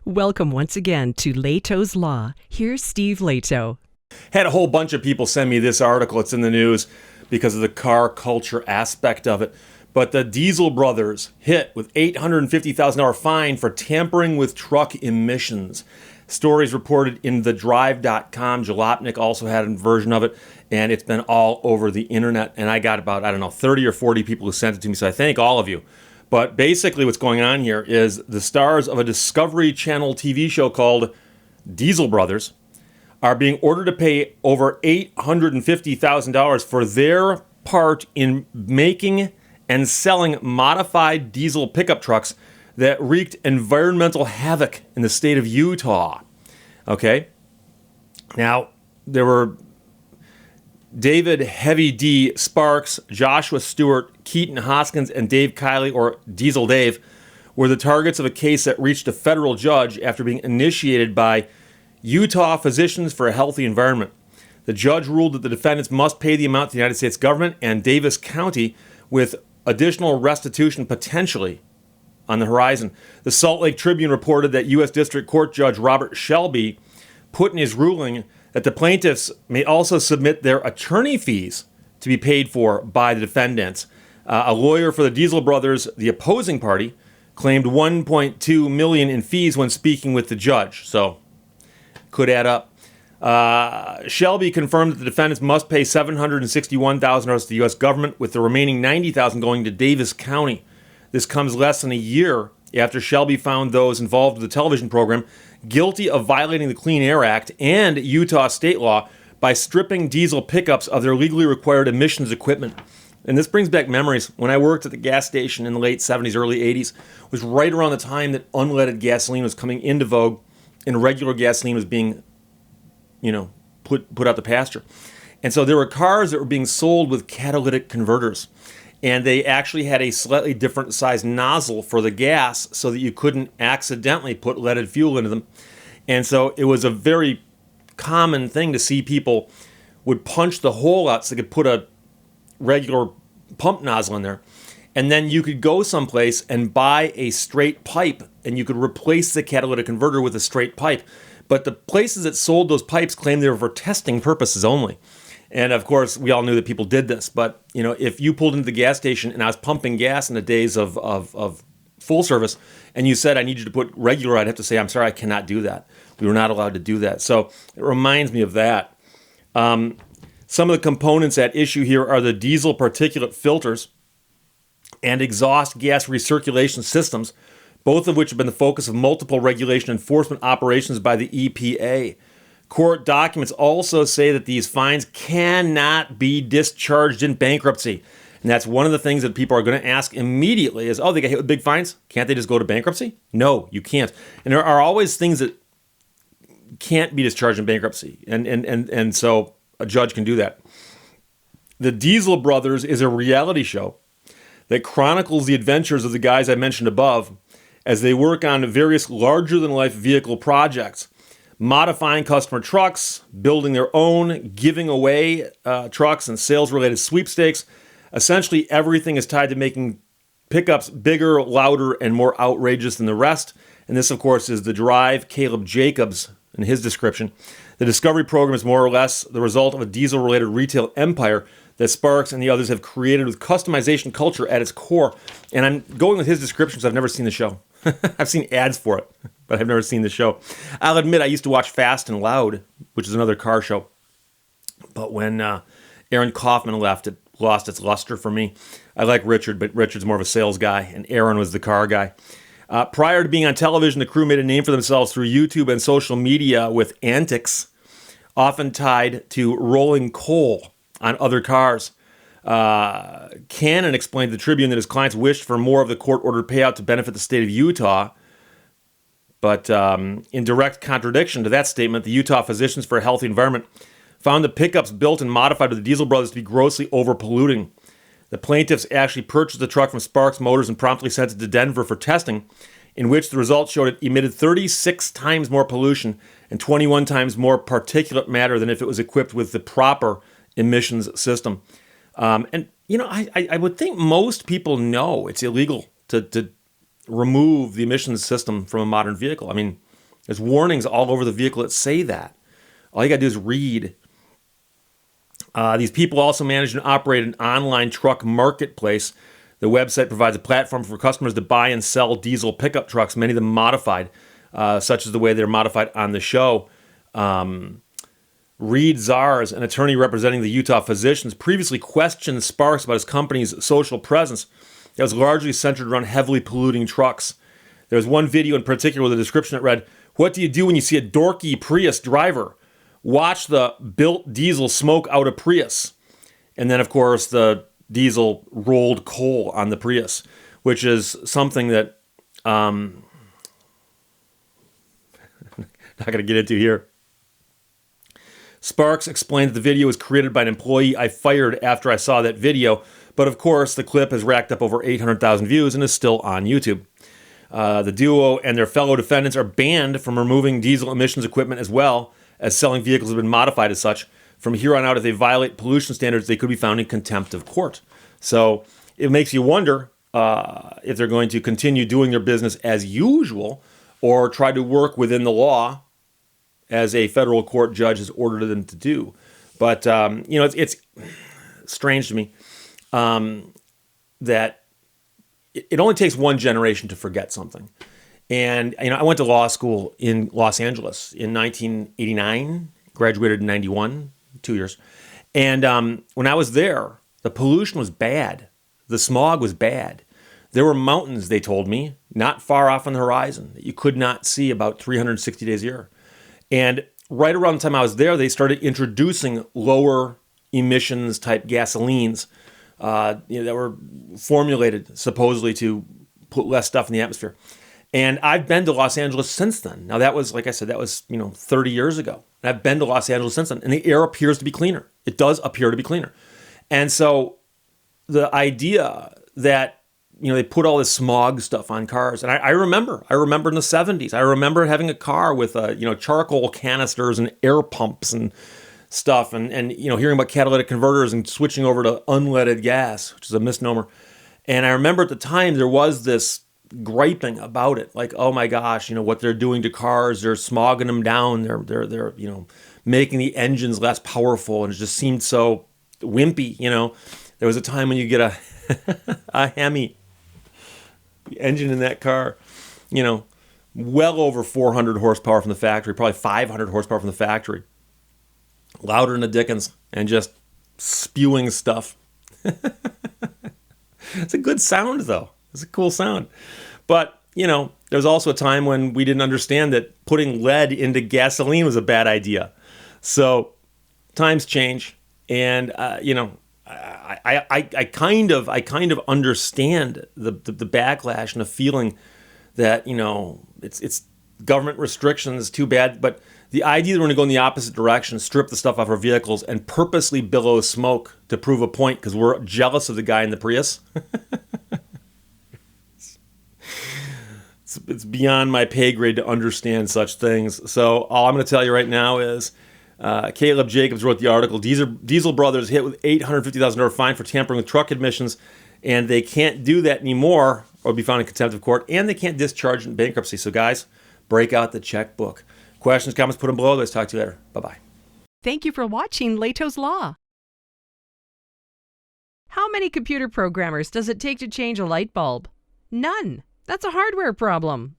Welcome once again to Lehto's Law. Here's Steve Lehto. Had a whole bunch of people send me this article. It's in the news because of the car culture aspect of it. But the Diesel brothers hit with $850,000 fine for tampering with truck emissions. Stories reported in thedrive.com. Jalopnik also had a version of it, and it's been all over the internet. And I got about, 30 or 40 people who sent it to me, so I thank all of you. But basically what's going on here is the stars of a Discovery Channel TV show called Diesel Brothers are being ordered to pay over $850,000 for their part in making and selling modified diesel pickup trucks that wreaked environmental havoc in the state of Utah. Okay? Now, there were David Heavy D Sparks, Joshua Stewart, Keaton Hoskins, and Dave Kiley, or Diesel Dave, were the targets of a case that reached a federal judge after being initiated by Utah Physicians for a Healthy Environment. The judge ruled that the defendants must pay the amount to the United States government and Davis County, with additional restitution potentially on the horizon. The Salt Lake Tribune reported that U.S. District Court Judge Robert Shelby put in his ruling that the plaintiffs may also submit their attorney fees to be paid for by the defendants. A lawyer for the Diesel brothers, the opposing party, claimed $1.2 million in fees when speaking with the judge. So, could add up. Shelby confirmed that the defendants must pay $761,000 to the U.S. government, with the remaining $90,000 going to Davis County. This comes less than a year after Shelby found those involved with the television program guilty of violating the Clean Air Act and Utah state law by stripping diesel pickups of their legally required emissions equipment. And this brings back memories. When I worked at the gas station in the late 70s, early 80s, it was right around the time that unleaded gasoline was coming into vogue and regular gasoline was being, put out to pasture. And so there were cars that were being sold with catalytic converters. And they actually had a slightly different size nozzle for the gas so that you couldn't accidentally put leaded fuel into them. And so it was a very common thing to see people would punch the hole out so they could put a regular pump nozzle in there. And then you could go someplace and buy a straight pipe and you could replace the catalytic converter with a straight pipe. But the places that sold those pipes claimed they were for testing purposes only. And of course, we all knew that people did this. But, if you pulled into the gas station and I was pumping gas in the days of full service and you said, I need you to put regular, I'd have to say, I'm sorry, I cannot do that. We were not allowed to do that. So it reminds me of that. Some of the components at issue here are the diesel particulate filters and exhaust gas recirculation systems, both of which have been the focus of multiple regulation enforcement operations by the EPA. Court documents also say that these fines cannot be discharged in bankruptcy. And that's one of the things that people are going to ask immediately is, they got hit with big fines? Can't they just go to bankruptcy? No, you can't. And there are always things that can't be discharged in bankruptcy. And so a judge can do that. The Diesel Brothers is a reality show that chronicles the adventures of the guys I mentioned above as they work on various larger-than-life vehicle projects, modifying customer trucks, building their own, giving away trucks and sales-related sweepstakes. Essentially, everything is tied to making pickups bigger, louder, and more outrageous than the rest. And this, of course, is the Drive, Caleb Jacobs, in his description. The Discovery program is more or less the result of a diesel-related retail empire that Sparks and the others have created with customization culture at its core. And I'm going with his description because I've never seen the show. I've seen ads for it, but I've never seen the show. I'll admit I used to watch Fast and Loud, which is another car show. But when Aaron Kaufman left, it lost its luster for me. I like Richard, but Richard's more of a sales guy, and Aaron was the car guy. Prior to being on television, the crew made a name for themselves through YouTube and social media with antics, often tied to rolling coal on other cars. Cannon explained to the Tribune that his clients wished for more of the court-ordered payout to benefit the state of Utah. But in direct contradiction to that statement, the Utah Physicians for a Healthy Environment found the pickups built and modified by the Diesel brothers to be grossly overpolluting. The plaintiffs actually purchased the truck from Sparks Motors and promptly sent it to Denver for testing, in which the results showed it emitted 36 times more pollution and 21 times more particulate matter than if it was equipped with the proper emissions system. I would think most people know it's illegal to remove the emissions system from a modern vehicle. I mean, There's warnings all over the vehicle that say that. All you got to do is read. These people also manage and operate an online truck marketplace. The website provides a platform for customers to buy and sell diesel pickup trucks, many of them modified, such as the way they're modified on the show. Reed Zars, an attorney representing the Utah physicians, previously questioned Sparks about his company's social presence that was largely centered around heavily polluting trucks. There was one video in particular with a description that read, "What do you do when you see a dorky Prius driver? Watch the built diesel smoke out a Prius." And then, of course, the diesel rolled coal on the Prius, which is something that not going to get into here. Sparks explained that the video was created by an employee I fired after I saw that video, but of course the clip has racked up over 800,000 views and is still on YouTube. The duo and their fellow defendants are banned from removing diesel emissions equipment as well as selling vehicles that have been modified as such. From here on out, if they violate pollution standards, they could be found in contempt of court. So it makes you wonder if they're going to continue doing their business as usual or try to work within the law as a federal court judge has ordered them to do. But, it's strange to me that it only takes one generation to forget something. And, I went to law school in Los Angeles in 1989, graduated in 91, 2 years. And when I was there, the pollution was bad. The smog was bad. There were mountains, they told me, not far off on the horizon that you could not see about 360 days a year. And right around the time I was there, they started introducing lower emissions type gasolines that were formulated supposedly to put less stuff in the atmosphere. And I've been to Los Angeles since then. Now that was, like I said, that was 30 years ago. And I've been to Los Angeles since then, and the air appears to be cleaner. It does appear to be cleaner. And so the idea that they put all this smog stuff on cars. And I remember in the 70s, I remember having a car with, charcoal canisters and air pumps and stuff. And hearing about catalytic converters and switching over to unleaded gas, which is a misnomer. And I remember at the time there was this griping about it. Like, oh my gosh, what they're doing to cars, they're smogging them down. They're making the engines less powerful. And it just seemed so wimpy. There was a time when you get a Hemi, the engine in that car, well over 400 horsepower from the factory, probably 500 horsepower from the factory, louder than the Dickens, and just spewing stuff. It's a good sound, though. It's a cool sound. But, there's also a time when we didn't understand that putting lead into gasoline was a bad idea. So times change, and, I kind of understand the backlash and the feeling that it's government restrictions, too bad. But the idea that we're going to go in the opposite direction, strip the stuff off our vehicles, and purposely billow smoke to prove a point because we're jealous of the guy in the Prius, it's beyond my pay grade to understand such things. So all I'm going to tell you right now is, Caleb Jacobs wrote the article, Diesel Brothers hit with $850,000 fine for tampering with truck emissions, and they can't do that anymore or be found in contempt of court, and they can't discharge in bankruptcy. So guys, break out the checkbook. Questions, comments, put them below. Let's talk to you later. Bye-bye. Thank you for watching Lehto's Law. How many computer programmers does it take to change a light bulb? None. That's a hardware problem.